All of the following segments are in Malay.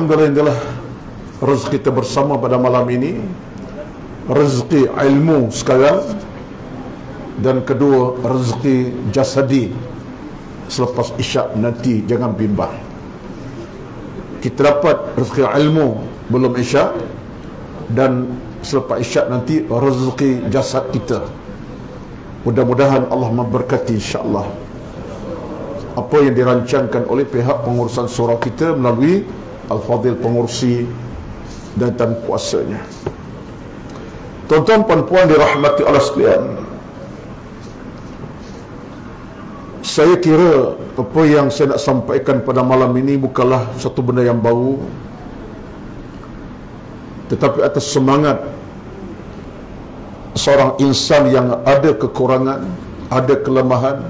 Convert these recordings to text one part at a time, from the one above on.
Alhamdulillah, rezeki kita bersama pada malam ini, rezeki ilmu sekarang, dan kedua rezeki jasadi selepas isyak nanti. Jangan bimbang, kita dapat rezeki ilmu belum isyak, dan selepas isyak nanti rezeki jasad kita. Mudah-mudahan Allah memberkati insya-Allah apa yang dirancangkan oleh pihak pengurusan surau kita melalui Al-Fadhil pengurusi dan tan kuasanya. Tuan-tuan puan-puan dirahmati Allah sekalian, saya kira apa yang saya nak sampaikan pada malam ini bukanlah satu benda yang baru, tetapi atas semangat seorang insan yang ada kekurangan, ada kelemahan,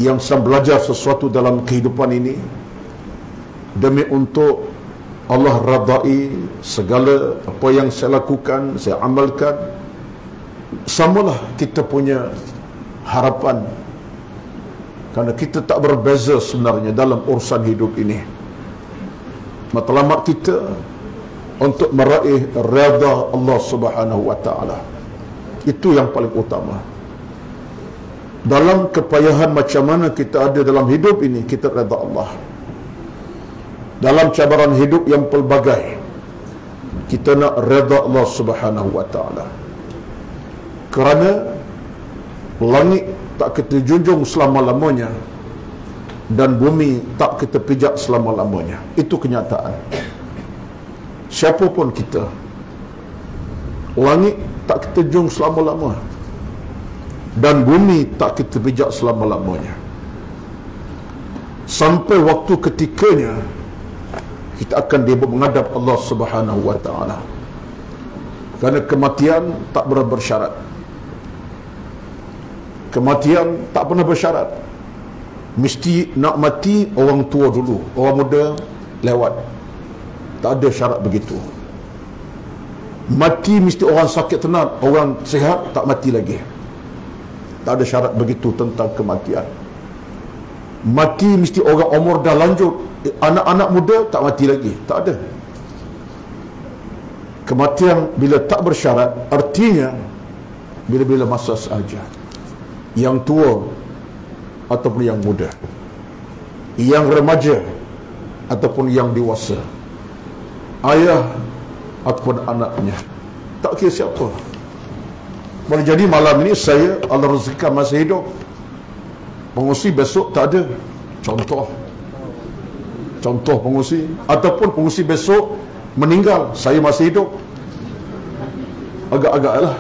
yang sedang belajar sesuatu dalam kehidupan ini, demi untuk Allah radai segala apa yang saya lakukan, saya amalkan, samalah kita punya harapan, kerana kita tak berbeza sebenarnya dalam urusan hidup ini. Matlamat kita untuk meraih redha Allah Subhanahu wa taala, itu yang paling utama. Dalam kepayahan macam mana kita ada dalam hidup ini, kita redha Allah. Dalam cabaran hidup yang pelbagai, kita nak redha Allah Subhanahu wa taala. Kerana langit tak kita junjung selama-lamanya, dan bumi tak kita pijak selama-lamanya. Itu kenyataan. Siapapun kita, langit tak kita junjung selama-lama, dan bumi tak kita pijak selama-lamanya. Sampai waktu ketikanya kita akan menghadap Allah Subhanahu wa taala. Kerana kematian tak pernah bersyarat. Kematian tak pernah bersyarat. Mesti nak mati orang tua dulu, orang muda lewat. Tak ada syarat begitu. Mati mesti orang sakit tenat, orang sihat tak mati lagi. Tak ada syarat begitu tentang kematian. Mati mesti orang umur dah lanjut, anak-anak muda tak mati lagi. Tak ada. Kematian bila tak bersyarat, artinya bila-bila masa sahaja. Yang tua ataupun yang muda, yang remaja ataupun yang dewasa, ayah ataupun anaknya, tak kira siapa. Boleh jadi malam ini saya Allah rezekikan masih hidup, pengurusi besok tak ada. Contoh pengurusi, ataupun pengurusi besok meninggal, saya masih hidup. Agak-agak lah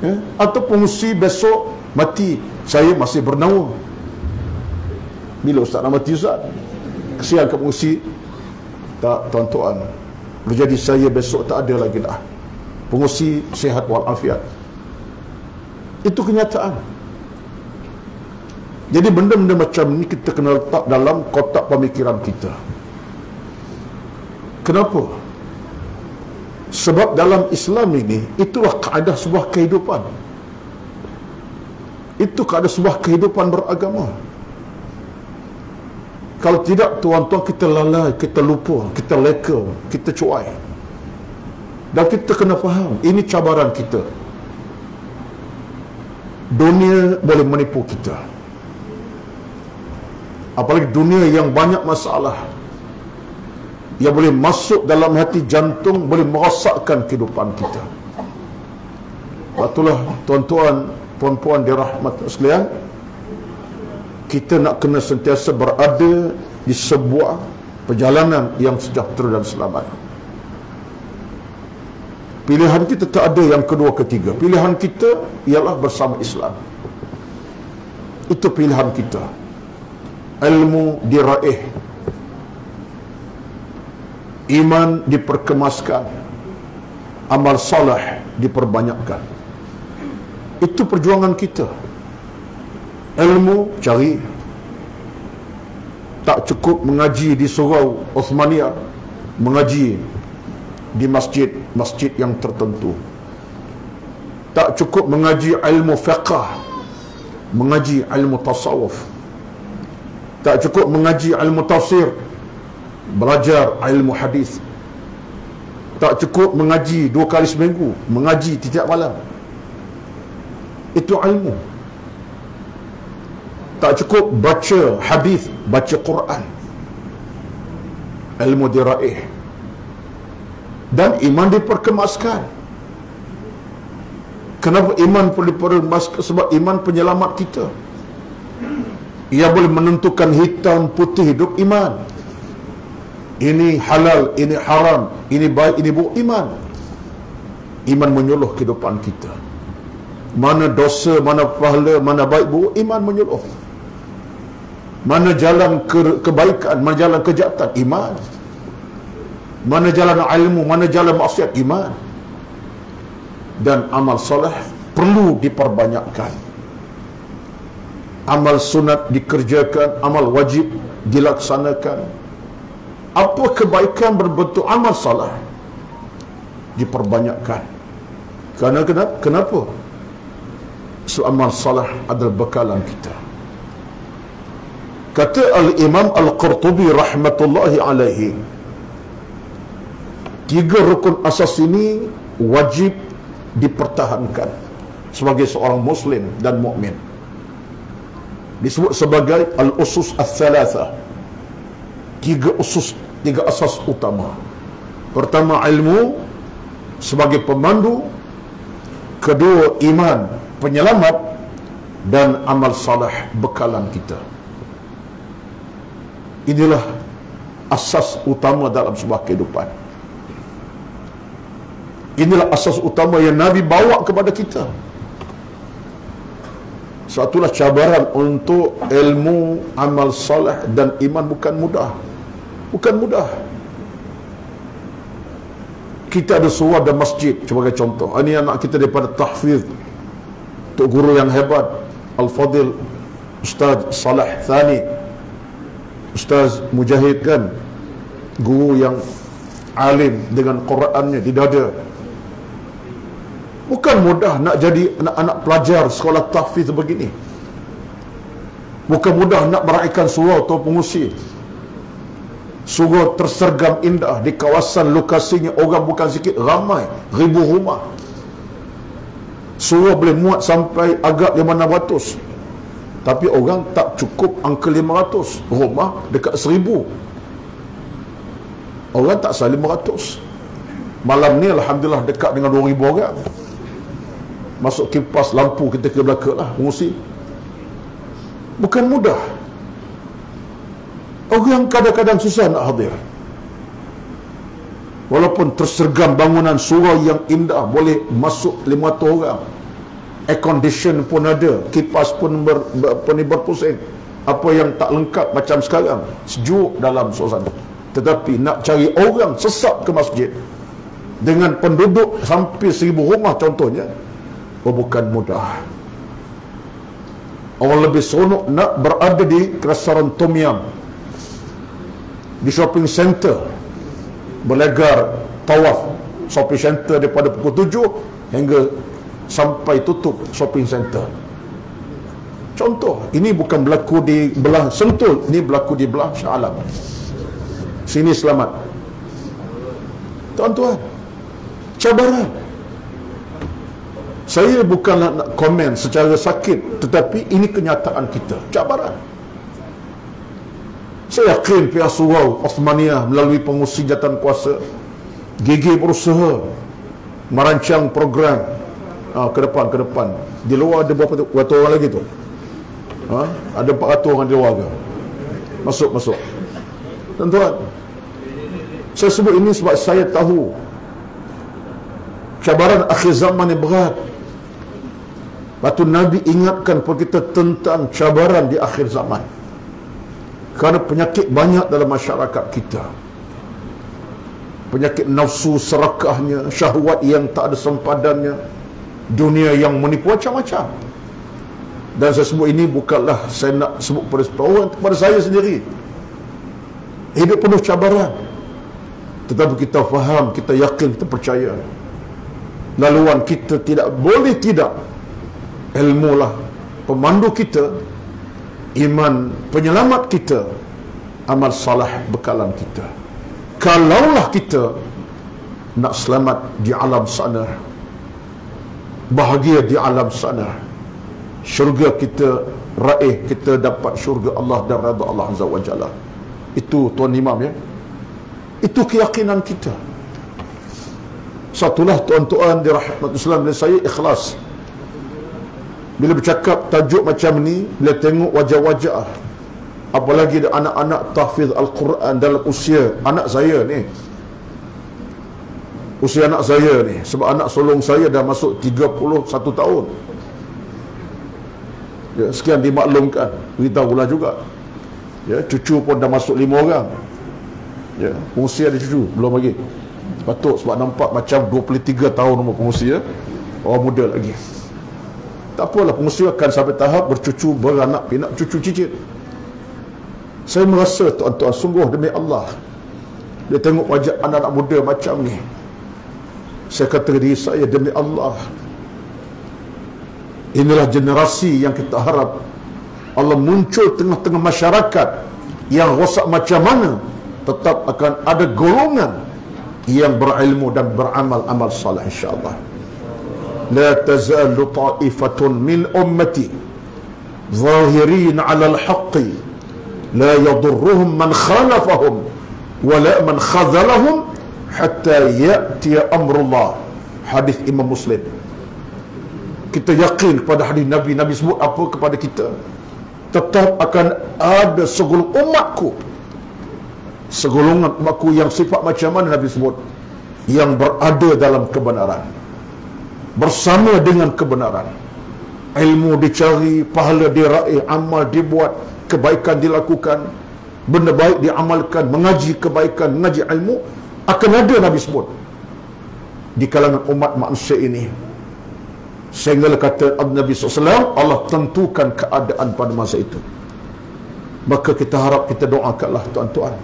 ya? Atau pengurusi besok mati, saya masih bernyawa. Bila ustaz nak mati ustaz? Kesian ke pengurusi? Tak tuan-tuan. Boleh jadi saya besok tak ada lagi dah. Pengurusi sihat walafiat. Itu kenyataan. Jadi benda-benda macam ni kita kena letak dalam kotak pemikiran kita. Kenapa? Sebab dalam Islam ini, itulah kaedah sebuah kehidupan. Itu kaedah sebuah kehidupan beragama. Kalau tidak, tuan-tuan, kita lalai, kita lupa, kita leka, kita cuai. Dan kita kena faham, ini cabaran kita. Dunia boleh menipu kita, apalagi dunia yang banyak masalah, yang boleh masuk dalam hati jantung, boleh merosakkan kehidupan kita. Itulah tuan-tuan, puan-puan dirahmati sekalian, kita nak kena sentiasa berada di sebuah perjalanan yang sejahtera dan selamat. Pilihan kita tak ada yang kedua ketiga. Pilihan kita ialah bersama Islam. Itu pilihan kita. Ilmu diraih, iman diperkemaskan, amal soleh diperbanyakkan. Itu perjuangan kita. Ilmu cari. Tak cukup mengaji di surau Uthmaniyah, mengaji di masjid yang tertentu. Tak cukup mengaji ilmu fiqh, mengaji ilmu tasawuf. Tak cukup mengaji ilmu tafsir, belajar ilmu hadis. Tak cukup mengaji 2 kali seminggu, mengaji setiap malam. Itu ilmu. Tak cukup baca hadis, baca Quran. Ilmu diraih. Dan iman diperkemaskan. Kenapa iman perlu diperkemaskan? Sebab iman penyelamat kita. Ia boleh menentukan hitam putih hidup iman. Ini halal, ini haram, ini baik, ini buruk. Iman. Iman menyuluh kehidupan kita. Mana dosa, mana pahala, mana baik buruk, iman menyuluh. Mana jalan kebaikan, mana jalan kejahatan, iman. Mana jalan ilmu, mana jalan maksiat, iman. Dan amal soleh perlu diperbanyakkan. Amal sunat dikerjakan, amal wajib dilaksanakan. Apa kebaikan berbentuk amal salah diperbanyakkan. Kenapa? So, amal salah adalah bekalan kita. Kata Al-Imam Al-Qurtubi rahmatullahi alaihi, 3 rukun asas ini wajib dipertahankan sebagai seorang muslim dan mukmin. Disebut sebagai al-usus al-thalatha. 3 usus, 3 asas utama. Pertama, ilmu sebagai pemandu. Kedua, iman penyelamat. Dan amal salih bekalan kita. Inilah asas utama dalam sebuah kehidupan. Inilah asas utama yang Nabi bawa kepada kita. Satulah cabaran untuk ilmu, amal salih dan iman bukan mudah. Bukan mudah. Kita ada surah dan masjid sebagai contoh. Ini anak kita daripada tahfiz, Tok Guru yang hebat, Al-Fadil Ustaz Salah Thani, Ustaz Mujahid kan, guru yang alim dengan Qurannya di dada. Bukan mudah nak jadi anak-anak pelajar sekolah tahfiz begini. Bukan mudah nak meraihkan surau atau pengusi. Surau tersergam indah di kawasan lokasinya orang bukan sikit, ramai, ribu rumah. Surau boleh muat sampai agak 500. Tapi orang tak cukup angka 500. Rumah dekat 1000. Orang tak sampai 500. Malam ni Alhamdulillah dekat dengan 2000 orang. Masuk kipas lampu kita ke belakang lah, pengusi. Bukan mudah. Orang kadang-kadang susah nak hadir. Walaupun tersergam bangunan surau yang indah, boleh masuk 500 orang. Air condition pun ada, kipas pun berpusing. Apa yang tak lengkap macam sekarang, sejuk dalam suasana. Tetapi nak cari orang sesat ke masjid dengan penduduk hampir 1000 rumah contohnya, bukan mudah. Orang lebih seronok nak berada di restoran Tom Yum, di shopping center, berlegar tawaf shopping center daripada pukul 7 hingga sampai tutup shopping center. Contoh, ini bukan berlaku di belah Sentul, ini berlaku di belah Shah Alam. Sini selamat. Tuan-tuan, cabaran. Saya bukanlah nak komen secara sakit, tetapi ini kenyataan kita. Cabaran. Saya yakin pihak surau Osmaniyah melalui pengurusi jawatan kuasa gigih berusaha merancang program ke depan. Di luar ada berapa orang lagi tu? Ada 400 orang di luar ke? Masuk. Tuan-tuan, saya sebut ini sebab saya tahu cabaran akhir zaman yang berat. Lepas Nabi ingatkan kepada kita tentang cabaran di akhir zaman. Kerana penyakit banyak dalam masyarakat kita. Penyakit nafsu serakahnya, syahwat yang tak ada sempadannya, dunia yang menipu, macam-macam. Dan saya sebut ini bukanlah saya nak sebut kepada saya sendiri. Hidup penuh cabaran. Tetapi kita faham, kita yakin, kita percaya. Laluan kita tidak boleh tidak. Ilmu lah pemandu kita, iman penyelamat kita, amal salah bekalan kita. Kalaulah kita nak selamat di alam sana, bahagia di alam sana, syurga kita raih, kita dapat syurga Allah dan redha Allah Azza wa Jalla. Itu Tuan Imam, ya. Itu keyakinan kita. Satulah tuan-tuan dirahmati Islam dan saya ikhlas. Bila bercakap tajuk macam ni, bila tengok wajah-wajah, apalagi ada anak-anak tahfiz Al-Quran dalam usia anak saya ni, usia anak saya ni, sebab anak sulung saya dah masuk 31 tahun. Ya, sekian dimaklumkan, beritahulah juga. Ya, cucu pun dah masuk 5 orang. Ya, pengusia ada cucu belum lagi. Patut, sebab nampak macam 23 tahun umur pengusia, orang muda lagi. Tak apalah, pengusia akan sampai tahap bercucu, beranak pinak, cucu cicit. Saya merasa tuan-tuan, sungguh demi Allah, dia tengok wajah anak-anak muda macam ni, saya kata diri saya, demi Allah, inilah generasi yang kita harap Allah muncul tengah-tengah masyarakat yang rosak macam mana, tetap akan ada golongan yang berilmu dan beramal amal salih, insya-Allah. La tazalu ta'ifatun min ummati zahirin 'ala al-haqqi la yadurruhum man khalafahum wala man khadhalahum hatta ya'ti amrullah. Hadis Imam Muslim. Kita yakin kepada hadis Nabi. Nabi sebut apa kepada kita? Tetap akan ada segolongan umatku yang sifat macam mana Nabi sebut? Yang berada dalam kebenaran, bersama dengan kebenaran. Ilmu dicari, pahala diraih, amal dibuat, kebaikan dilakukan, benda baik diamalkan, mengaji kebaikan, mengaji ilmu, akan ada Nabi sebut di kalangan umat manusia ini. Sehingga kata Nabi SAW, Allah tentukan keadaan pada masa itu. Maka kita harap, kita doakanlah tuan-tuan,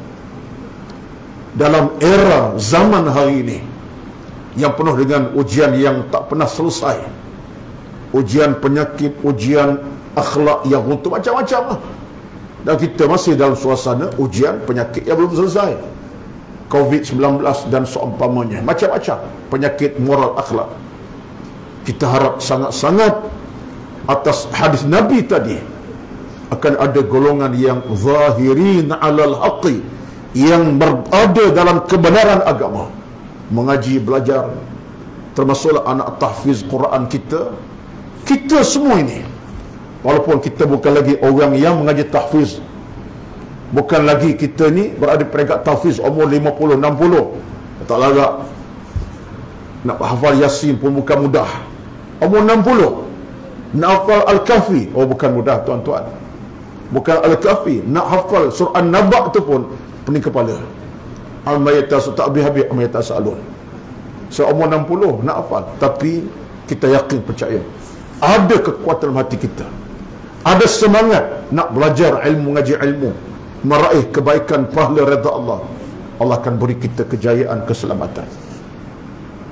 dalam era zaman hari ini yang penuh dengan ujian yang tak pernah selesai, ujian penyakit, ujian akhlak yang runtuh, macam-macam lah. Dan kita masih dalam suasana ujian penyakit yang belum selesai, COVID-19 dan seumpamanya, macam-macam penyakit moral akhlak. Kita harap sangat-sangat atas hadis Nabi tadi, akan ada golongan yang zahirin 'alal haqqi, yang berada dalam kebenaran agama, mengaji, belajar, termasuklah anak tahfiz Quran kita. Kita semua ini, walaupun kita bukan lagi orang yang mengaji tahfiz, bukan lagi kita ni berada peringkat tahfiz umur 50, 60, tak larat. Nak hafal Yasin pun bukan mudah. Umur 60 nak hafal Al-Kahfi, oh bukan mudah tuan-tuan. Bukan Al-Kahfi, nak hafal surah An-Naba tu pun pening kepala. Al-Maytas ta'bihabi Al-Maytas alun. So umur 60 nak hafal, tapi kita yakin, percaya, ada kekuatan dalam hati kita, ada semangat nak belajar ilmu, mengaji ilmu, meraih kebaikan, pahala redha Allah. Allah akan beri kita kejayaan, keselamatan.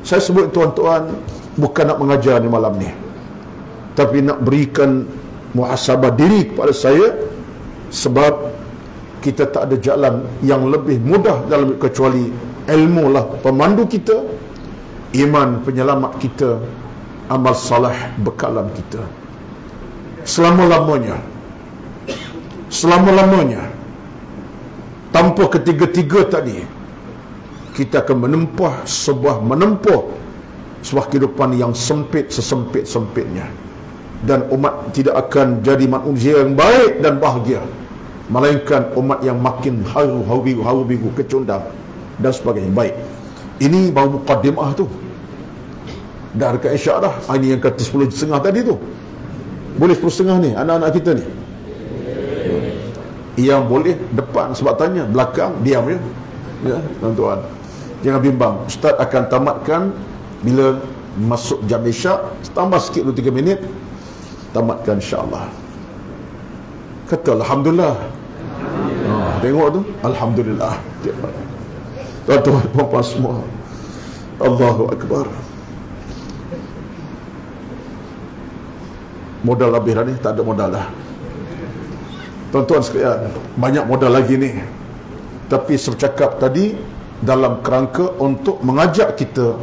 Saya sebut tuan-tuan, bukan nak mengajar ni malam ni, tapi nak berikan muhasabah diri kepada saya, sebab kita tak ada jalan yang lebih mudah dalam kecuali ilmu lah pemandu kita, iman penyelamat kita, amal salih bekalan kita. Selama-lamanya tanpa ketiga-tiga tadi, kita akan menempuh sebuah kehidupan yang sempit, sesempit-sempitnya, dan umat tidak akan jadi manusia yang baik dan bahagia, melainkan umat yang makin haru biru, kecundang dan sebagainya. Baik, ini baru mukaddimah tu. Dah dekat isyak dah. Ini yang kata 10.30 tadi tu. Boleh 10.30 ni anak-anak kita ni? Yang boleh depan sebab tanya, belakang diam je. Ya, tuan-tuan, jangan bimbang. Ustaz akan tamatkan bila masuk jam isyak, tambah sikit 2-3 minit, tamatkan insya-Allah. Kata alhamdulillah. Tengok tu, alhamdulillah. Tuan-tuan, puan-puan semua, Allahu Akbar. Modal habis dah ni, tak ada modal dah. Tuan-tuan sekalian, banyak modal lagi ni. Tapi saya cakap tadi, dalam kerangka untuk mengajak kita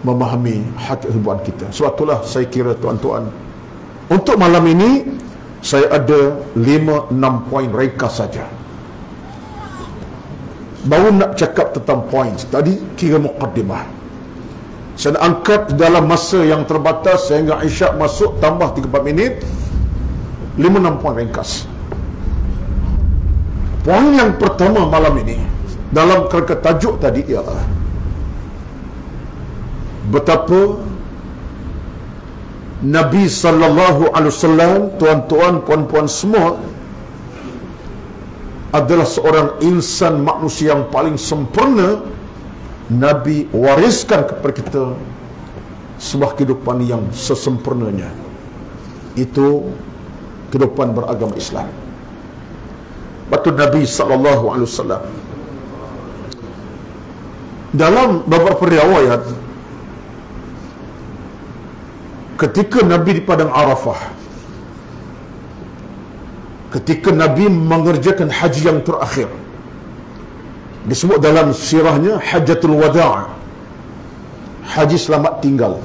memahami hak kehidupan kita. Sebab itulah saya kira tuan-tuan, untuk malam ini saya ada 5-6 poin ringkas saja. Baru nak cakap tentang poin tadi, kira muqaddimah. Saya nak angkat dalam masa yang terbatas sehingga Isyak masuk, tambah 3-4 minit, 5-6 poin ringkas. Poin yang pertama malam ini dalam kerangka tajuk tadi ialah betapa Nabi sallallahu alaihi wasallam, tuan-tuan, puan-puan semua, adalah seorang insan manusia yang paling sempurna. Nabi wariskan kepada kita sebuah kehidupan yang sesempurnanya. Itu kehidupan beragama Islam. Batu Nabi sallallahu alaihi wasallam dalam beberapa riwayat, ketika Nabi di padang Arafah, ketika Nabi mengerjakan haji yang terakhir, disebut dalam sirahnya Hajjatul Wada', haji selamat tinggal.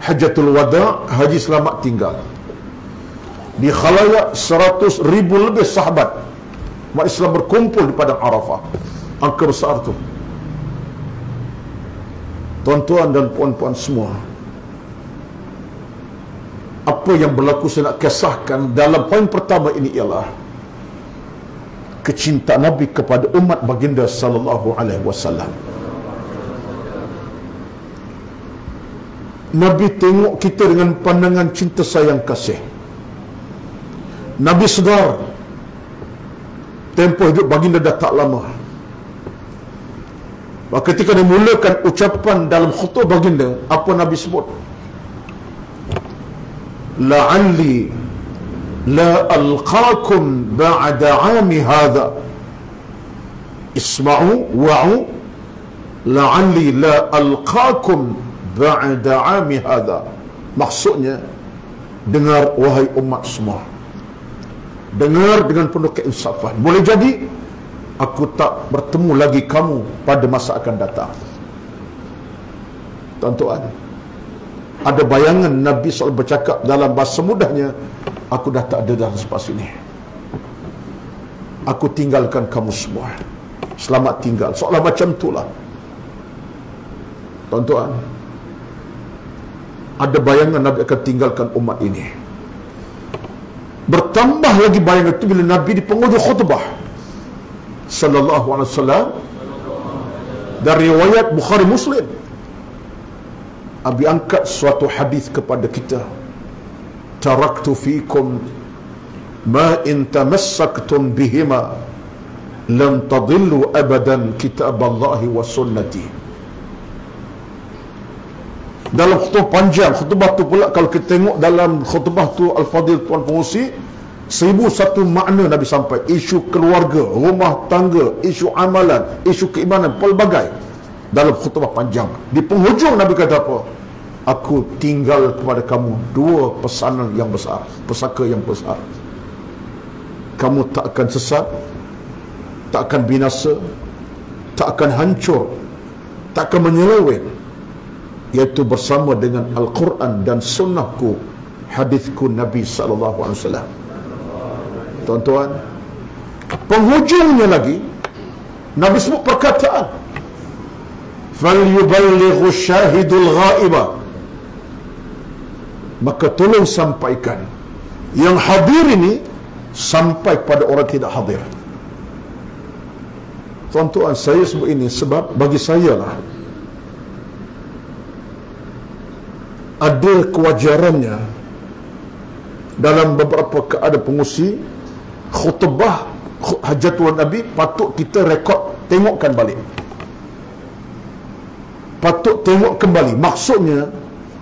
Hajjatul Wada', haji selamat tinggal. Di khalayak 100,000 lebih sahabat umat Islam berkumpul di padang Arafah. Angka besar tu. Tuan-tuan dan puan-puan semua, apa yang berlaku saya nak kisahkan dalam poin pertama ini ialah kecintaan Nabi kepada umat baginda sallallahu alaihi wasallam. Nabi tengok kita dengan pandangan cinta sayang kasih. Nabi sedar tempoh hidup baginda dah tak lama. Ketika dia mulakan ucapan dalam khutbah baginda, apa Nabi sebut? La'alli la alqakum ba'da 'ami hadha, isma'u wa'u, la'alli la alqakum ba'da 'ami hadha. Maksudnya, dengar wahai umat semua, dengar dengan penuh keinsafan, boleh jadi aku tak bertemu lagi kamu pada masa akan datang. Tuan-tuan, ada bayangan Nabi SAW bercakap dalam bahasa mudahnya, aku dah tak ada dalam selepas ini, aku tinggalkan kamu semua, selamat tinggal. Seolah macam itulah. Tuan-tuan, ada bayangan Nabi akan tinggalkan umat ini. Bertambah lagi bayangan itu bila Nabi di penghujung khutbah sallallahu alaihi wasallam, dari riwayat Bukhari Muslim, Nabi angkat suatu hadis kepada kita, taraktu fikum ma in tamassaktum bihima lam tadillu abadan kitaballahi wa sunnati. Dalam khutbah panjang, khutbah tu pula kalau kita tengok dalam khutbah tu Al-Fadil Tuan Pengusi, 1001 makna Nabi sampai. Isu keluarga, rumah tangga, isu amalan, isu keimanan, pelbagai dalam khutbah panjang. Di penghujung Nabi kata apa? Aku tinggal kepada kamu dua pesanan yang besar, pesaka yang besar. Kamu tak akan sesat, tak akan binasa, tak akan hancur, tak akan menyeleweng, iaitu bersama dengan Al-Quran dan sunnahku, hadisku Nabi SAW. Tuan-tuan, penghujungnya lagi Nabi sebut perkataan, falyuballighu syahidul ghaiba, maka tolong sampaikan yang hadir ini sampai kepada orang tidak hadir. Tuan-tuan, saya sebut ini sebab bagi saya lah ada kewajarannya dalam beberapa keadaan pengusi khutbah Hajatul Nabi patut kita rekod, tengokkan balik, patut tengok kembali. Maksudnya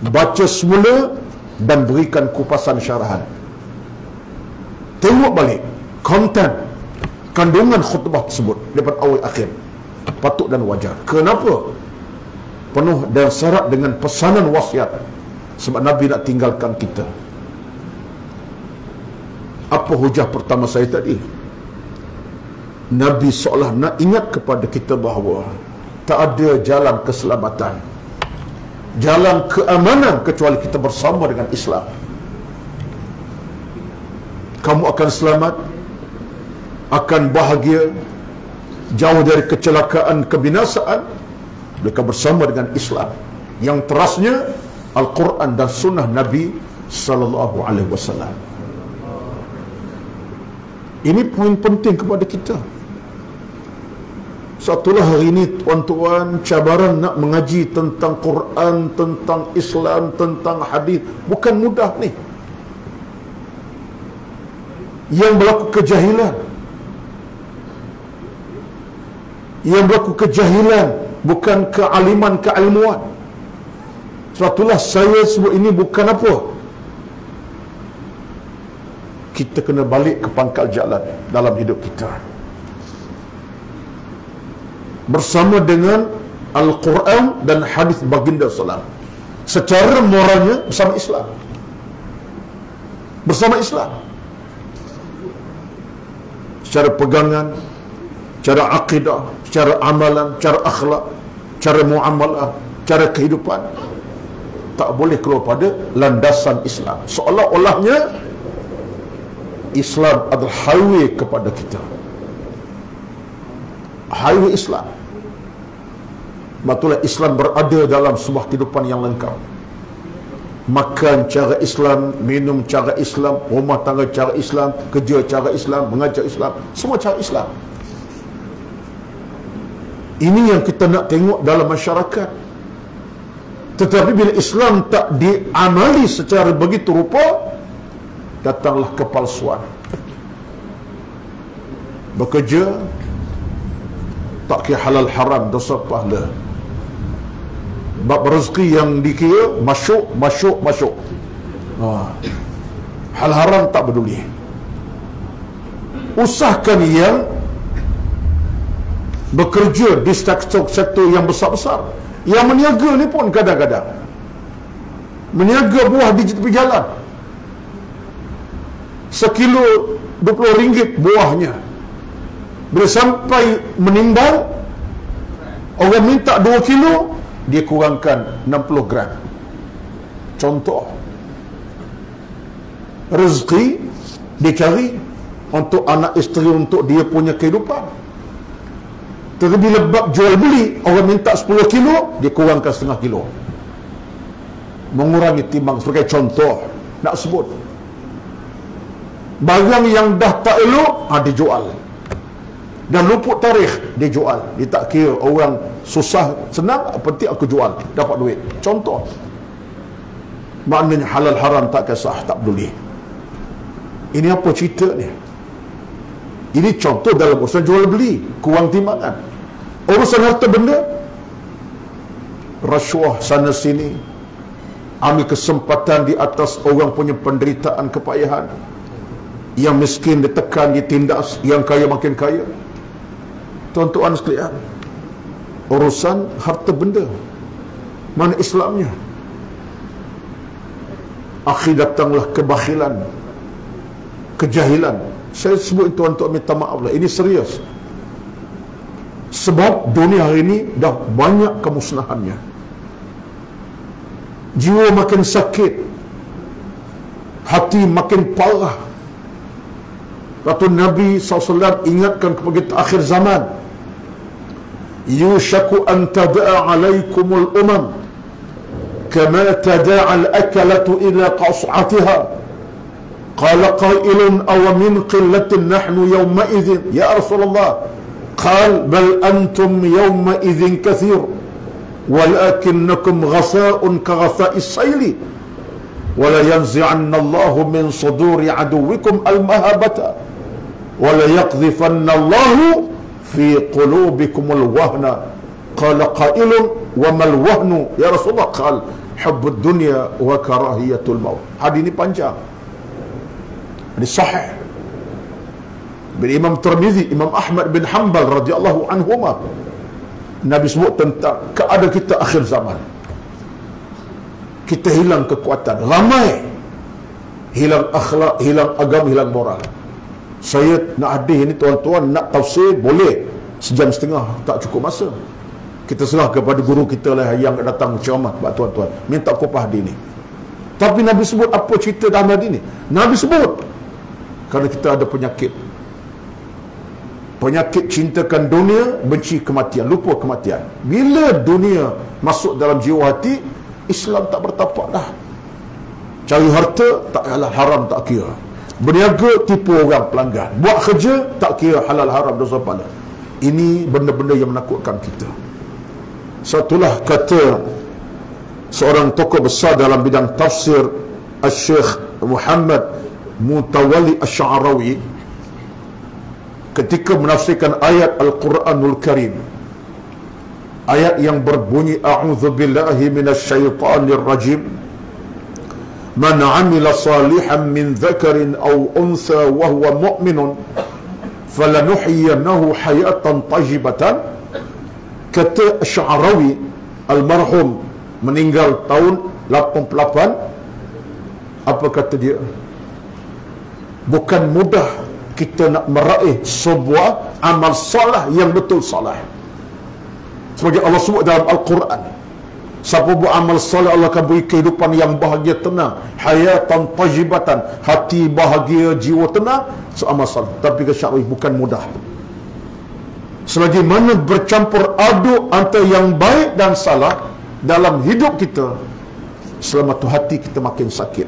baca semula dan berikan kupasan syarahan. Tengok balik konten, kandungan khutbah tersebut daripada awal akhir, patut dan wajar. Kenapa? Penuh dan syarat dengan pesanan wasiat, sebab Nabi nak tinggalkan kita. Apa hujah pertama saya tadi? Nabi seolah nak ingat kepada kita bahawa tak ada jalan keselamatan, jalan keamanan kecuali kita bersama dengan Islam. Kamu akan selamat, akan bahagia, jauh dari kecelakaan, kebinasaan mereka bersama dengan Islam yang terasnya Al-Quran dan Sunnah Nabi Sallallahu Alaihi Wasallam. Ini poin penting kepada kita. Satulah hari ini tuan-tuan, cabaran nak mengaji tentang Quran, tentang Islam, tentang hadis bukan mudah ni. Yang berlaku kejahilan, bukan kealiman, keilmuan. Sebab itulah saya sebut ini bukan apa. Kita kena balik ke pangkal jalan dalam hidup kita, bersama dengan Al-Quran dan hadis baginda Sallam. Secara moralnya bersama Islam, secara pegangan, cara akidah, cara amalan, cara akhlak, cara muamalah, cara kehidupan, tak boleh keluar pada landasan Islam. Seolah-olahnya Islam adalah highway kepada kita, highway Islam. Betulah Islam berada dalam sebuah kehidupan yang lengkap. Makan cara Islam, minum cara Islam, rumah tangga cara Islam, kerja cara Islam, mengajar Islam, semua cara Islam. Ini yang kita nak tengok dalam masyarakat. Tetapi bila Islam tak diamali secara begitu rupa, datanglah kepalsuan. Bekerja tak kira halal haram, dosa pahala. Bab rezeki yang dikira masuk. Hal haram tak peduli. Usahakan yang bekerja di sektor yang besar-besar. Yang meniaga ni pun kadang-kadang meniaga buah di tepi jalan, sekilo RM20 buahnya. Bila sampai menimbang, orang minta 2 kilo, dia kurangkan 60 gram. Contoh, rezeki dia cari untuk anak isteri, untuk dia punya kehidupan. Tetapi bila bab jual beli, orang minta 10 kilo, dia kurangkan setengah kilo, mengurangi timbang. Sebagai contoh nak sebut, barang yang dah tak elok dia jual, dan luput tarikh dia jual. Dia tak kira orang susah senang, penting aku jual, dapat duit. Contoh, maknanya halal haram tak kisah, tak peduli. Ini apa cerita ni? Ini contoh dalam urusan jual beli, kurang timbangan. Urusan harta benda, rasuah sana sini, ambil kesempatan di atas orang punya penderitaan, kepayahan. Yang miskin ditekan, ditindas, yang kaya makin kaya. Tuan-tuan sekalian, urusan harta benda, mana Islamnya? Akhir datanglah kebakhilan, kejahilan. Saya sebut tuan-tuan minta maaf lah, ini serius. Sebab dunia hari ini dah banyak kemusnahannya. Jiwa makin sakit, hati makin parah. Kata Nabi SAW ingatkan kepada kita akhir zaman, yushaku an tada'a alaikumul umam kama tada'a al-akalatu ila qas'atiha. Qala qailun aw min qillatin nahnu yawma idhin ya Rasulullah. Qal bal antum yawma idhin kathir walakinnakum ghasa'un ka ghasa'is sayli wala yanzi'anna Allahu min suduri aduwikum al-mahabata wala yaqdhifanna Allahu fi qulubikumul wahna. Qala qailun wa mal wahnu ya Rasulullah. Qal hubbud dunya wa karahiyatul maut. Hadis ini panjang, ini sahih. Bila Imam Tirmizi, Imam Ahmad bin Hanbal radhiyallahu anhuma, Nabi sebut tentang keadaan kita akhir zaman. Kita hilang kekuatan, ramai hilang akhlak, hilang agama, hilang moral. Saya nak hadis ni tuan-tuan, nak tafsir boleh sejam setengah, tak cukup masa. Kita serah kepada guru kita lah yang datang ceramah buat tuan-tuan, minta kupas hadis ni. Tapi Nabi sebut apa cerita dalam hadis ni? Nabi sebut kerana kita ada penyakit cintakan dunia, benci kematian, lupa kematian. Bila dunia masuk dalam jiwa hati, Islam tak bertapak dah. Cari harta tak halal haram tak kira, berniaga tipu orang pelanggan, buat kerja tak kira halal haram dosa pahala. Ini benda-benda yang menakutkan kita. Satulah kata seorang tokoh besar dalam bidang tafsir, Al-Syekh Muhammad Mutawalli Asy'arawi, ketika menafsirkan ayat Al-Quranul Karim, ayat yang berbunyi a'udzubillahi minasyaitanir rajim, man 'amila salihan min dzakarin aw untha wa huwa mu'minun falanuhyiyannahu hayatan thayyibatan. Kata Asy'arawi, almarhum meninggal tahun 88, apa kata dia? Bukan mudah kita nak meraih sebuah amal salah yang betul salah. Sebagai Allah sebut dalam Al-Quran, siapa buat amal salah, Allah akan beri kehidupan yang bahagia tenang, hayatan tajibatan, hati bahagia, jiwa tenang, seamal salah. Tapi kesyarawi bukan mudah. Selagi mana bercampur aduk antara yang baik dan salah dalam hidup kita, selama tu hati kita makin sakit.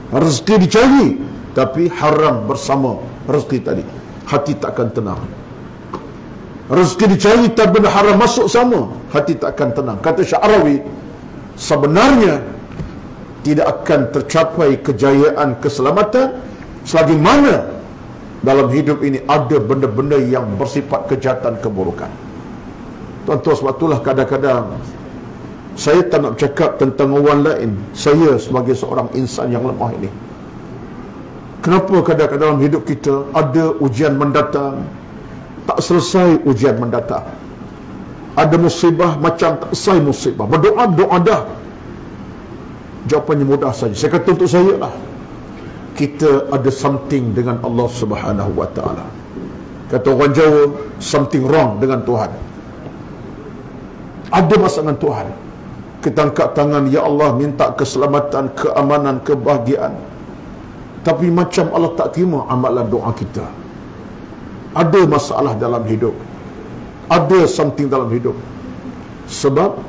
Rezeki dicari, tapi haram bersama rezeki tadi, hati takkan tenang. Rezeki dicari tapi benda haram masuk sama, hati takkan tenang. Kata Sya'rawi, sebenarnya tidak akan tercapai kejayaan keselamatan selagi mana dalam hidup ini ada benda-benda yang bersifat kejahatan, keburukan. Tuan-tuan, sebab itulah kadang-kadang saya tak nak bercakap tentang orang lain, saya sebagai seorang insan yang lemah ini. Kenapa kadang-kadang dalam hidup kita ada ujian mendatang, tak selesai ujian mendatang. Ada musibah macam tak selesai musibah. Berdoa dah, jawapannya mudah saja. Saya kata untuk saya lah, kita ada something dengan Allah Subhanahu Wa Taala. Kata orang Jawa, something wrong dengan Tuhan. Ada masalah dengan Tuhan. Kita angkat tangan, ya Allah, minta keselamatan, keamanan, kebahagiaan. Tapi macam Allah tak terima amalan doa kita. Ada masalah dalam hidup, ada something dalam hidup, sebab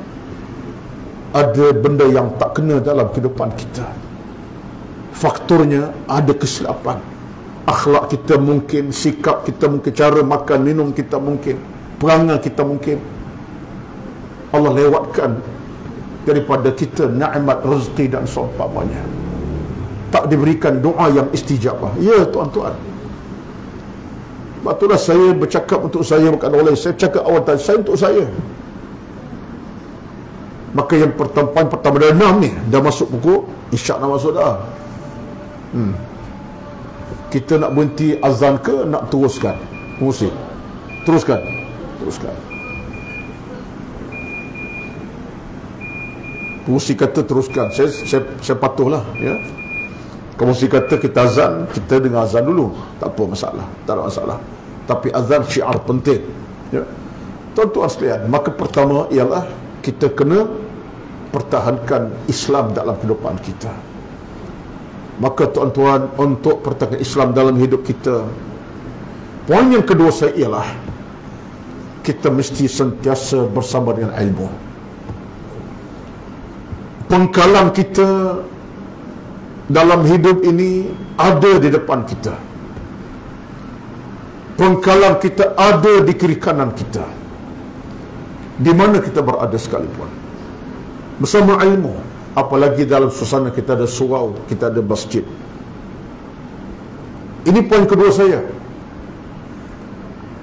ada benda yang tak kena dalam kehidupan kita. Faktornya ada kesilapan. Akhlak kita mungkin, sikap kita mungkin, cara makan minum kita mungkin, perangai kita mungkin. Allah lewatkan daripada kita nikmat rezeki dan seumpamanya. Tak diberikan doa yang istijabah. Ya tuan-tuan, sebab itulah saya bercakap untuk saya, bukan oleh saya cakap awal tadi, saya untuk saya. Maka yang pertama dah 6 ni, dah masuk pukul isyak, nak masuk dah. Kita nak berhenti azan ke nak teruskan musik? Teruskan. Musik kata teruskan, saya patuhlah, ya. Kalau musik kata kita azan, kita dengar azan dulu, tak apa masalah, tak ada masalah. Tapi azan syiar penting, ya. Tuan-tuan sekalian, maka pertama ialah kita kena pertahankan Islam dalam kehidupan kita. Maka tuan-tuan, untuk pertahankan Islam dalam hidup kita, poin yang kedua saya ialah kita mesti sentiasa bersama dengan ilmu. Pengkalan kita dalam hidup ini ada di depan kita. Pengkalan kita ada di kiri kanan kita. Di mana kita berada sekalipun, bersama ilmu. Apalagi dalam suasana kita ada surau, kita ada masjid. Ini poin kedua saya.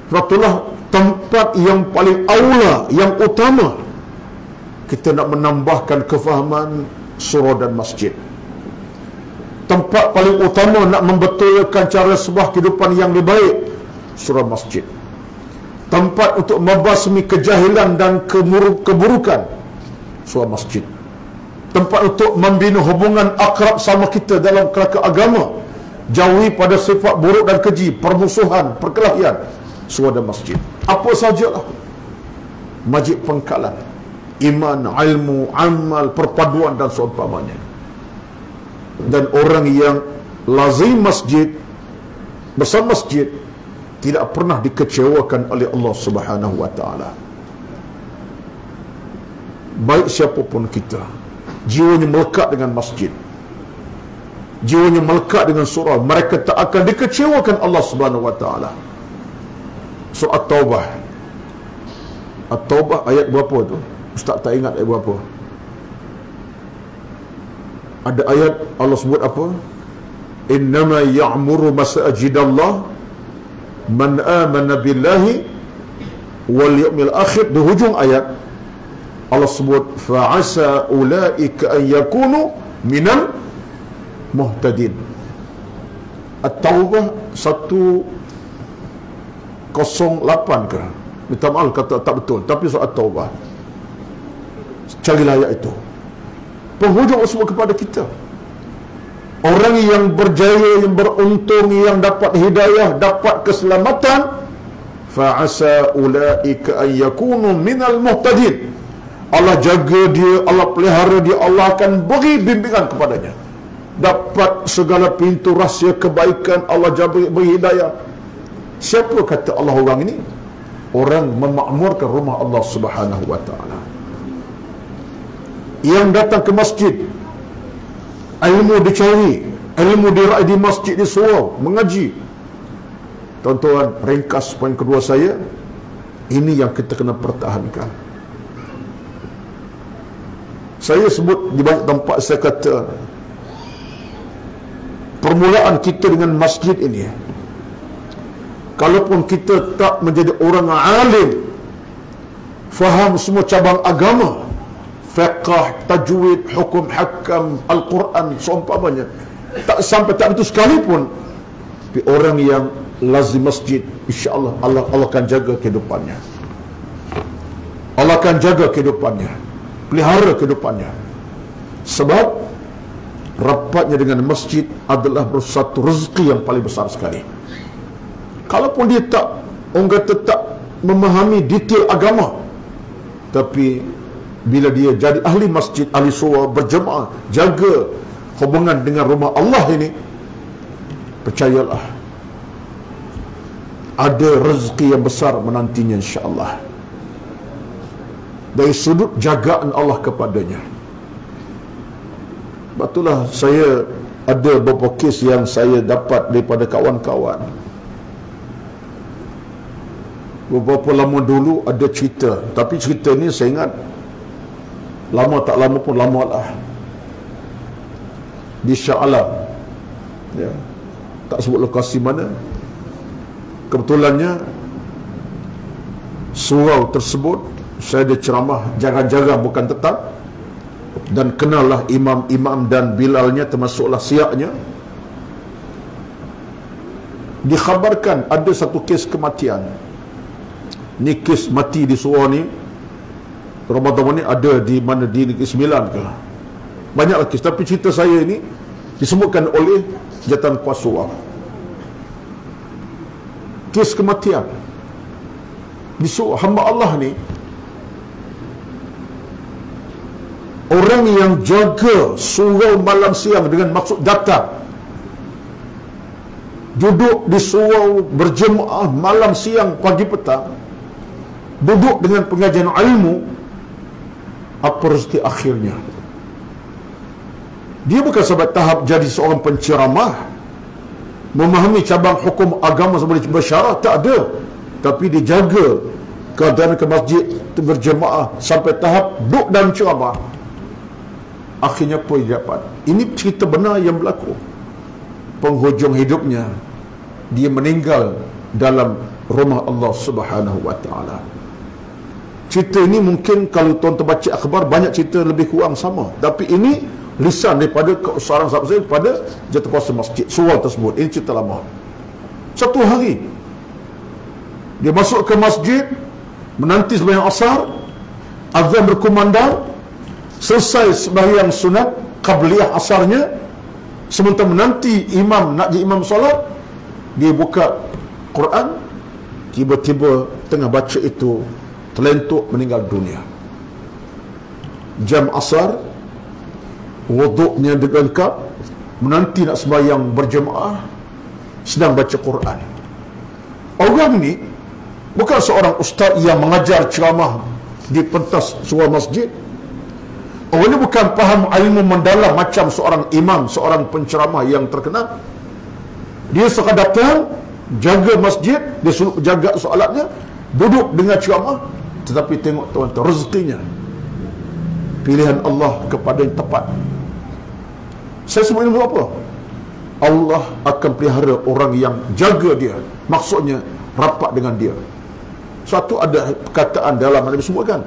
Itulah tempat yang paling aula, yang utama kita nak menambahkan kefahaman surau dan masjid. Tempat paling utama nak membetulkan cara sebuah kehidupan yang lebih baik, surau masjid. Tempat untuk membasmi kejahilan dan keburukan, surau masjid. Tempat untuk membina hubungan akrab sama kita dalam kerangka agama, jauhi pada sifat buruk dan keji, permusuhan, perkelahian. Suruh ada masjid. Apa sajalah. Masjid pengkalan. Iman, ilmu, amal, perpaduan dan seumpamanya. Dan orang yang lazim masjid, bersama masjid, tidak pernah dikecewakan oleh Allah Subhanahu wa taala. Baik siapapun kita, jiwanya melekat dengan masjid, jiwanya melekat dengan surau, mereka tak akan dikecewakan Allah Subhanahu wa taala. Surah At-Taubah. At-Taubah ayat berapa tu? Ustaz tak ingat ayat berapa. Ada ayat Allah sebut apa? Innama ya'muru masajidallah man amana billahi wal yawmil akhir. Di hujung ayat Allah sebut fa'asa ulaika an yakunu minal muhtadin. At-Taubah 108 ke? Minta maaf kata tak betul, tapi surah At-Taubah. Carilah ayat itu. Penghujung semua kepada kita. Orang yang berjaya, yang beruntung, yang dapat hidayah, dapat keselamatan, fa'asa ulaika an yakunu minal muhtadin. Allah jaga dia, Allah pelihara dia, Allah akan beri bimbingan kepadanya. Dapat segala pintu rahsia kebaikan, Allah beri hidayah. Siapa kata Allah orang ini? Orang memakmurkan rumah Allah Subhanahu wa taala. Yang datang ke masjid, ilmu dicari, ilmu diraih di masjid, di surau, mengaji. Tuan-tuan, ringkas poin kedua saya, ini yang kita kena pertahankan. Saya sebut di banyak tempat, saya kata permulaan kita dengan masjid ini, kalaupun kita tak menjadi orang alim, faham semua cabang agama, fiqh, tajwid, hukum hakam, Al-Quran, seumpamanya, tak sampai tak itu sekalipun, tapi orang yang lazim masjid, insya-Allah Allah akan jaga kehidupannya. Allah akan jaga kehidupannya, pelihara kehidupannya. Sebab rapatnya dengan masjid adalah satu rezeki yang paling besar sekali. Kalaupun dia tak, orang kata tak memahami detail agama, tapi bila dia jadi ahli masjid, ahli surau, berjemaah, jaga hubungan dengan rumah Allah ini, percayalah ada rezeki yang besar menantinya insya-Allah. Dari sudut jagaan Allah kepadanya. Betullah saya ada beberapa kes yang saya dapat daripada kawan-kawan. Beberapa lama dulu ada cerita, tapi cerita ni saya ingat lama tak lama pun lama lah, di Shah Alam, ya, tak sebut lokasi mana. Kebetulannya surau tersebut saya ada ceramah jarang-jarang, bukan tetap, dan kenallah imam-imam dan bilalnya, termasuklah siaknya. Dikhabarkan ada satu kes kematian. Ni kes mati di surau ni, Ramadan ni ada di mana, di Negeri Sembilan ke, banyaklah kes. Tapi cerita saya ini disebutkan oleh Jatan Kuasa Surau. Kes kematian di surau hamba Allah ni, orang yang jaga surau malam siang dengan maksud datang, duduk di surau berjemaah malam siang pagi petang, duduk dengan pengajian ilmu, apa rezeki akhirnya? Dia bukan sampai tahap jadi seorang penceramah, memahami cabang hukum agama sebagai bersyarah, tak ada. Tapi dia jaga keadaan ke masjid berjemaah sampai tahap duduk dan ceramah. Akhirnya apa dia dapat? Ini cerita benar yang berlaku. Penghujung hidupnya dia meninggal dalam rumah Allah Subhanahu wa taala. Cerita ini mungkin kalau tuan-tuan baca akhbar, banyak cerita lebih kurang sama, tapi ini lisan daripada seorang sahabat saya kepada jawatankuasa masjid surau tersebut. Ini cerita lama. Satu hari dia masuk ke masjid, menanti sembahyang asar, azan berkumandang, selesai sembahyang sunat qabliyah asarnya, Sementara menanti imam nak jadi imam solat, dia buka Quran, tiba-tiba tengah baca itu terlentuk meninggal dunia. Jam asar, wuduknya lengkap, menanti nak sembahyang berjemaah, sedang baca Quran. Orang ni bukan seorang ustaz yang mengajar ceramah di pentas sebuah masjid. Orang ni bukan faham ilmu mendalam macam seorang imam, seorang penceramah yang terkenal. Dia sekadar datang, jaga masjid, dia suruh jaga solatnya, duduk dengar ceramah, tetapi tengok tuan-tuan, rezekinya pilihan Allah kepada yang tepat. Saya sebut ini apa? Allah akan pelihara orang yang jaga dia, maksudnya rapat dengan dia. Suatu ada perkataan dalam Nabi sebutkan,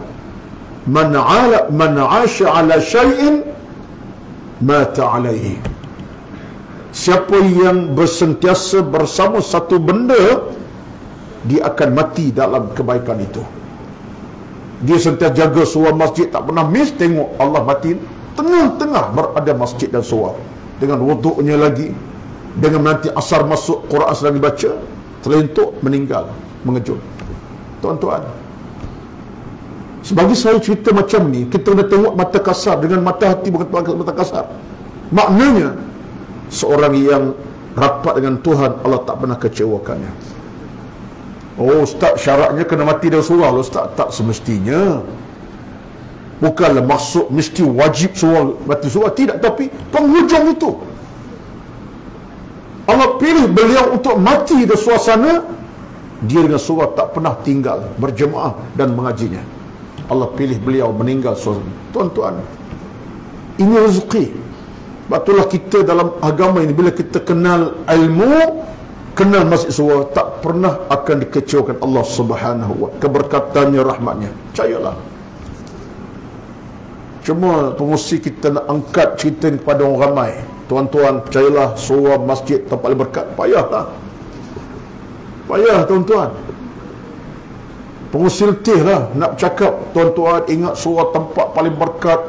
man 'asha 'ala syai'in mata 'alaihi. Siapa yang bersentiasa bersama satu benda, dia akan mati dalam kebaikan itu. Dia sentiasa jaga surau masjid, tak pernah miss, tengok Allah mati tengah-tengah berada masjid dan surau, dengan wuduknya lagi, dengan nanti asar masuk, Quran sedang dibaca, terlentuk meninggal, mengejut. Tuan-tuan, sebagai saya cerita macam ni, kita kena tengok mata kasar dengan mata hati, bukan mata kasar. Maknanya seorang yang rapat dengan Tuhan, Allah tak pernah kecewakannya. Oh ustaz, syaratnya kena mati dalam surau. Ustaz, tak semestinya. Bukanlah maksud mesti wajib surau, mati surau, tidak. Tapi penghujung itu Allah pilih beliau untuk mati di suasana dia dengan surau tak pernah tinggal berjemaah dan mengajinya. Allah pilih beliau meninggal suasana. Tuan-tuan, ini rezeki. Itulah kita dalam agama ini, bila kita kenal ilmu, kenal masjid surau, tak pernah akan dikecewakan Allah Subhanahu wa ta'ala, keberkatannya, rahmatnya. Percayalah. Cuma pengusi kita nak angkat cerita ni kepada orang ramai. Tuan-tuan, percayalah, surau masjid tempat berkat, payahlah. Payah tuan-tuan. Pengusi letih lah nak bercakap, tuan-tuan ingat surau tempat paling berkat,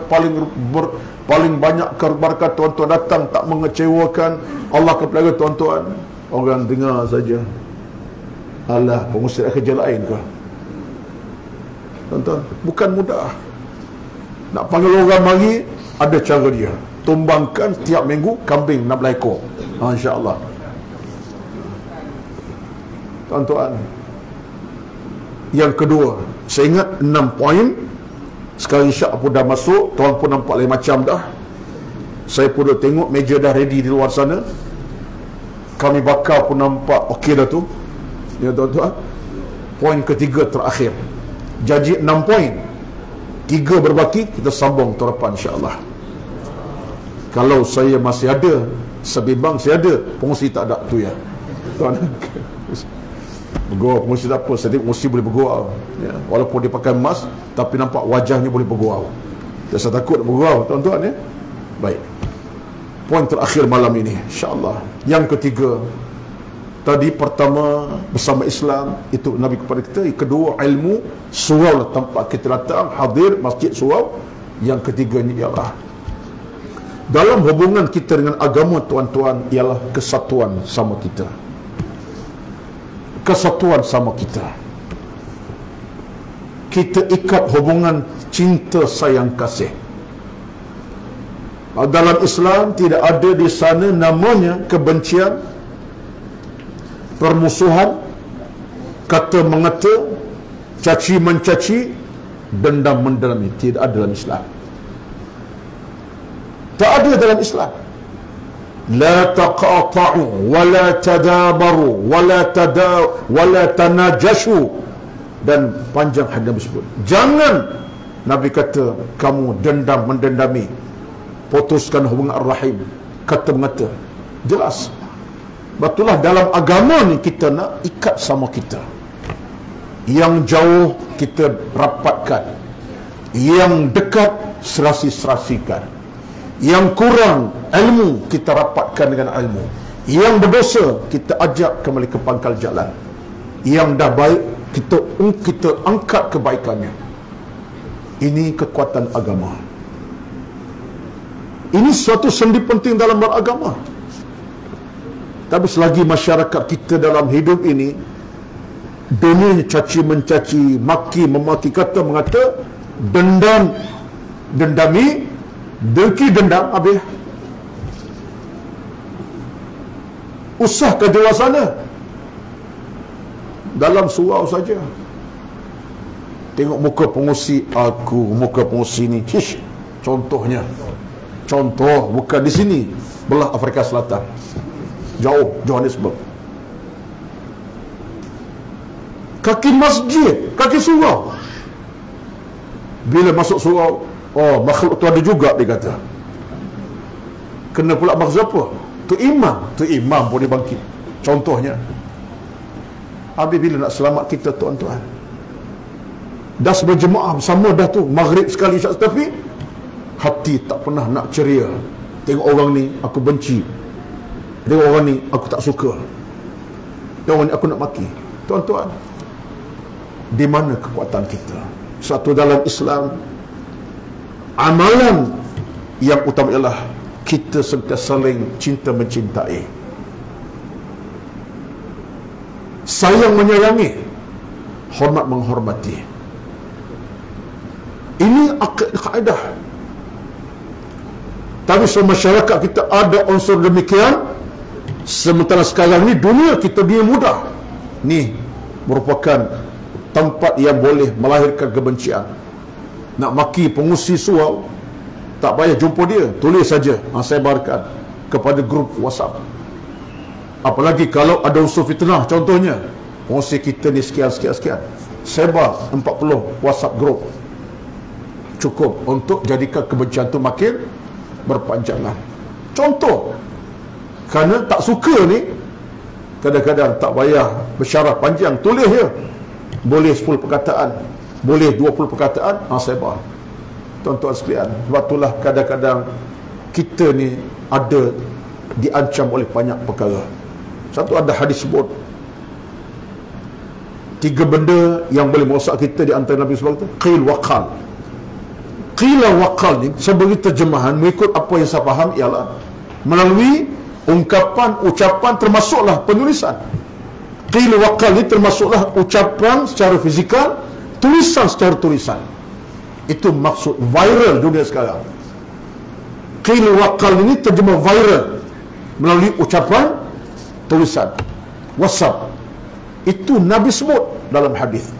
paling banyak keberkat. Tuan-tuan datang tak mengecewakan Allah kepada tuan-tuan. Orang dengar saja, alah, pengusi ada kerja lain ke? Tuan-tuan, bukan mudah. Nak panggil orang mari, ada cara dia. Tumbangkan tiap minggu kambing 16 ekor. InsyaAllah. Tuan-tuan, yang kedua, saya ingat 6 poin. Sekarang insya pun dah masuk. Tuan pun nampak lain macam dah. Saya pun dah tengok meja dah ready di luar sana. Kami bakar pun nampak okey dah tu. Ya tuan-tuan, poin ketiga terakhir. Janji 6 poin, 3 berbaki, kita sambung tahun depan insya-Allah. Kalau saya masih ada, sebimbang saya ada, pengusi tak ada tu ya. Tuan, bergurau pengusi tak apa, sedikit pengusi boleh bergurau ya. Walaupun dia pakai emas, tapi nampak wajahnya boleh bergurau. Saya takut bergurau tuan-tuan ya. Baik, poin terakhir malam ini insya-Allah. Yang ketiga, tadi pertama bersama Islam, itu Nabi kepada kita. Yang kedua, ilmu, surau lah tempat kita datang, hadir masjid surau. Yang ketiganya ialah dalam hubungan kita dengan agama tuan-tuan, ialah kesatuan sama kita. Kesatuan sama kita. Kita ikat hubungan cinta sayang kasih. Dalam Islam tidak ada di sana namanya kebencian, permusuhan, kata mengata, caci mencaci, dendam mendalami. Tidak ada dalam Islam. Tak ada dalam Islam. La taqata'u wa la tadabaru wa la tanajashu, dan panjang hadis Nabi sebut. Jangan, Nabi kata, kamu dendam mendendami, putuskan hubungan ar-rahim, kata mengata. Jelas. Betullah dalam agama ni kita nak ikat sama kita. Yang jauh kita rapatkan, yang dekat serasi-serasikan, yang kurang ilmu kita rapatkan dengan ilmu, yang berdosa kita ajak kembali ke pangkal jalan, yang dah baik kita angkat kebaikannya. Ini kekuatan agama. Ini suatu sendi penting dalam beragama. Tapi selagi masyarakat kita dalam hidup ini dunia caci mencaci, maki memaki, kata mengata, dendam dendami, dengki dendam, habis usah ke luar sana dalam surau saja. Tengok muka pengusi aku, muka pengusi ni. Contohnya, contoh bukan di sini, belah Afrika Selatan, jauh Johannesburg. Kaki masjid, kaki surau. Bila masuk surau, oh makhluk tu ada juga, dia kata. Kena pula maksud apa? Tu imam boleh bangkit. Contohnya. Habis bila nak selamat kita, tuan-tuan, dah berjemaah bersama dah tu, maghrib sekali syak, tapi hati tak pernah nak ceria. Tengok orang ni aku benci, tengok orang ni aku tak suka, tengok orang ni aku nak maki. Tuan-tuan, di mana kekuatan kita? Satu, dalam Islam, amalan yang utama ialah kita sentiasa saling cinta mencintai, sayang menyayangi, hormat menghormati. Ini kaedah. Tapi masyarakat kita ada unsur demikian. Sementara sekarang ni dunia kita dunia mudah, ni merupakan tempat yang boleh melahirkan kebencian. Nak maki pengusi surau, tak payah jumpa dia, tulis saja, sebarkan kepada grup WhatsApp. Apalagi kalau ada unsur fitnah, contohnya pengusi kita ni sekian, sebar 40 WhatsApp grup, cukup untuk jadikan kebencian tu makin berpanjangan. Contoh, kerana tak suka ni, kadang-kadang tak payah bersyarah panjang, tulis je. Boleh 10 perkataan, boleh 20 perkataan, sebar. Tuan-tuan sekalian, sebab itulah kadang-kadang kita ni ada diancam oleh banyak perkara. Satu, ada hadis sebut 3 benda yang boleh merosak kita, di antara Nabi sebab itu qil waqal. Qila waqal ni sebagai terjemahan mengikut apa yang saya faham ialah melalui ungkapan, ucapan, termasuklah penulisan. Qil waqal ni termasuklah ucapan secara fizikal, tulisan secara tulisan. Itu maksud viral dunia sekarang. Qil waqal ini terjemah viral melalui ucapan, tulisan, WhatsApp. Itu Nabi sebut dalam hadis.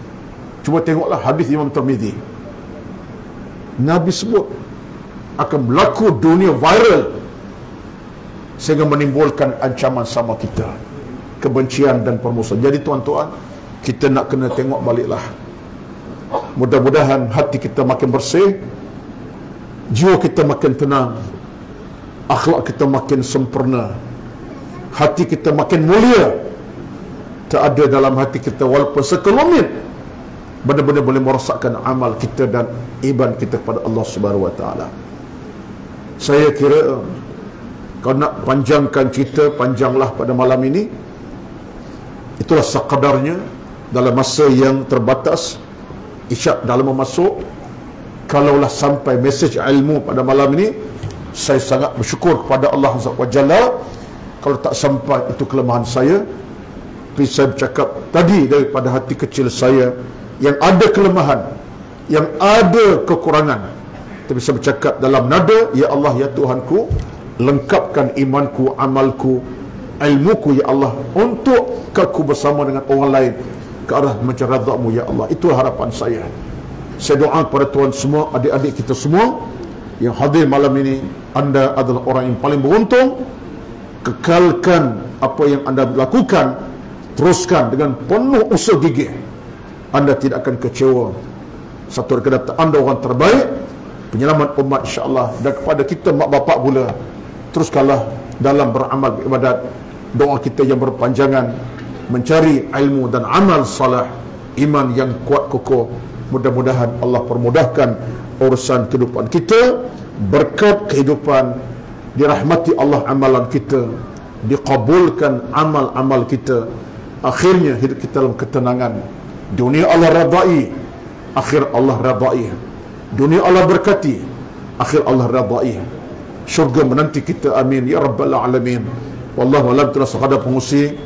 Cuba tengoklah hadis Imam Tirmizi. Nabi sebut akan berlaku dunia viral sehingga menimbulkan ancaman sama kita, kebencian dan permusuhan. Jadi tuan-tuan, kita nak kena tengok baliklah. Mudah-mudahan hati kita makin bersih, jiwa kita makin tenang, akhlak kita makin sempurna, hati kita makin mulia. Tak ada dalam hati kita walaupun sekelumit benar-benar boleh merosakkan amal kita dan iman kita kepada Allah Subhanahu Wa Taala. Saya kira kalau nak panjangkan cerita, panjanglah pada malam ini. Itulah sekadarnya dalam masa yang terbatas. Isyak dalam memasuk. Kalaulah sampai mesej ilmu pada malam ini, saya sangat bersyukur kepada Allah SWT. Kalau tak sampai, itu kelemahan saya. Tapi saya bercakap tadi daripada hati kecil saya yang ada kelemahan, yang ada kekurangan. Tapi saya bercakap dalam nada, ya Allah, ya Tuhanku, lengkapkan imanku, amalku, ilmuku, ya Allah, untuk aku bersama dengan orang lain ke arah mencari redha-Mu, ya Allah. Itu harapan saya. Saya doa kepada Tuhan semua, adik-adik kita semua yang hadir malam ini, anda adalah orang yang paling beruntung. Kekalkan apa yang anda lakukan, teruskan dengan penuh usaha gigih. Anda tidak akan kecewa. Satu hari kedatang anda orang terbaik, penyelamat umat, insya-Allah. Dan kepada kita mak bapak pula, teruskanlah dalam beramal ibadat. Doa kita yang berpanjangan, mencari ilmu dan amal salah, iman yang kuat kokoh. Mudah-mudahan Allah permudahkan urusan kehidupan kita, berkat kehidupan, dirahmati Allah amalan kita, dikabulkan amal-amal kita, akhirnya hidup kita dalam ketenangan. Dunia Allah radai, akhir Allah radai. Dunia Allah berkati, akhir Allah radai. syurga menanti kita, amin ya rabbal alamin. Wallahu a'lam. Itulah sekadar pengusi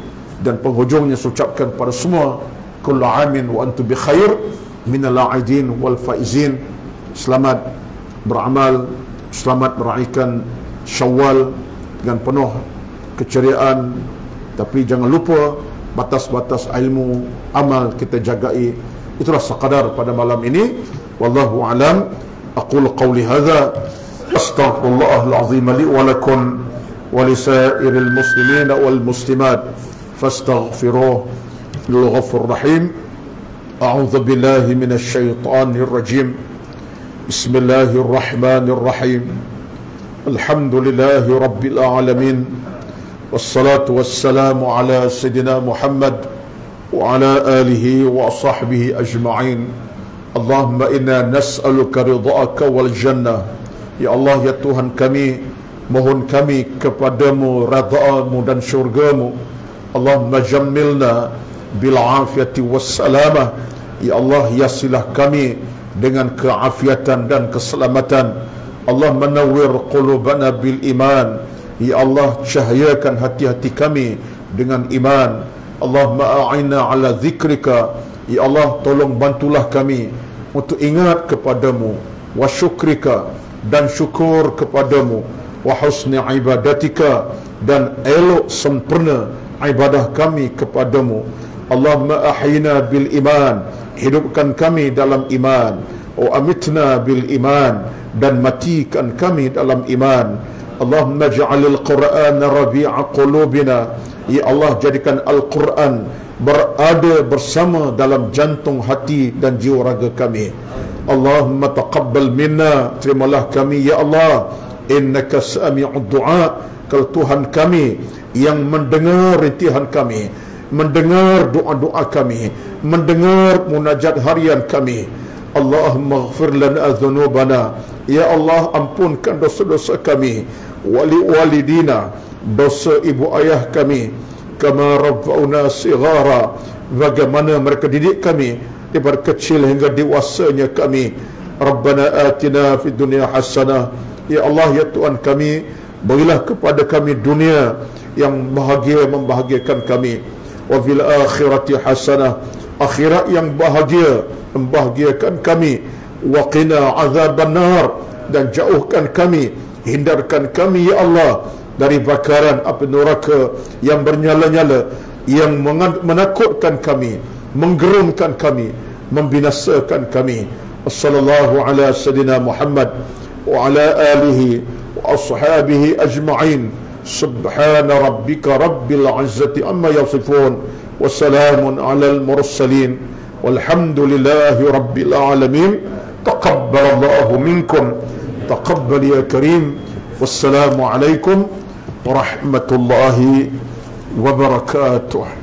dan penghujungnya saya ucapkan pada semua, kullu amin wa antum bi khair, minal a'idin wal faizin. Selamat beramal, selamat meraihkan Syawal dengan penuh keceriaan, tapi jangan lupa batas-batas ilmu amal kita jagai. Itulah sekadar pada malam ini. Wallahu a'lam. Aqulu qawli hadza astaghfirullahal azim li wa lakum wa lisairil muslimin wal muslimat fastaghfiruhu lil ghafurur rahim. A'udzu billahi minasy syaithanir rajim. Bismillahirrahmanirrahim. Alhamdulillahi rabbil alamin. Wassalatu wassalamu ala sayyidina Muhammad wa ala alihi wa sahbihi ajma'in. Allahumma inna nas'aluka ridha'aka wal jannah. Ya Allah, ya Tuhan kami, mohon kami kepadamu redha-Mu dan syurga-Mu. Allahumma jammilna bil afiyati was salamah. Ya Allah, hiasilah kami dengan keafiatan dan keselamatan. Allah menawwir qulubana bil iman. Ya Allah, cahayakan hati-hati kami dengan iman. Allahumma a'inna ala zikrika. Ya Allah, tolong bantulah kami untuk ingat kepadamu, wa syukrika, dan syukur kepadamu, wa husni ibadatika, dan elok sempurna ibadah kami kepadamu. Allahumma ahyina bil iman. Hidupkan kami dalam iman. Wa amitna bil iman, dan matikan kami dalam iman. Allahumma ja'alil Qur'ana rabi'a qulubina. Ya Allah, jadikan Al-Quran berada bersama dalam jantung hati dan jiwa raga kami. Allahumma taqabbal minna. Terimalah kami ya Allah. Innaka sami'ud du'a. Kalau Tuhan kami yang mendengar rintihan kami, mendengar doa-doa kami, mendengar munajat harian kami. Allahumma ghfir lana dhunubana. Ya Allah, ampunkan dosa-dosa kami. Wali walidina, dosa ibu ayah kami. Kama rabba'una sighara, bagaimana mereka didik kami daripada kecil hingga dewasanya kami. Rabbana atina fid dunya hasanah. Ya Allah, ya Tuhan kami, berilah kepada kami dunia yang bahagia, membahagiakan kami. Wa fil akhirati hasanah, akhirat yang bahagia, membahagiakan kami. Wa qina azaban nar, dan jauhkan kami, hindarkan kami ya Allah dari bakaran api neraka yang bernyala-nyala, yang menakutkan kami, menggerunkan kami, membinasakan kami. Wassallallahu ala sayyidina Muhammad wa ala alihi wa ashabihi ajma'in. Subhana rabbika rabbil izzati amma yasifun, wa salamun alal mursalin, walhamdulillahi rabbil alamin. Taqabbalallahu minkum, taqabbal ya karim. Wassalamu alaikum warahmatullahi wabarakatuh.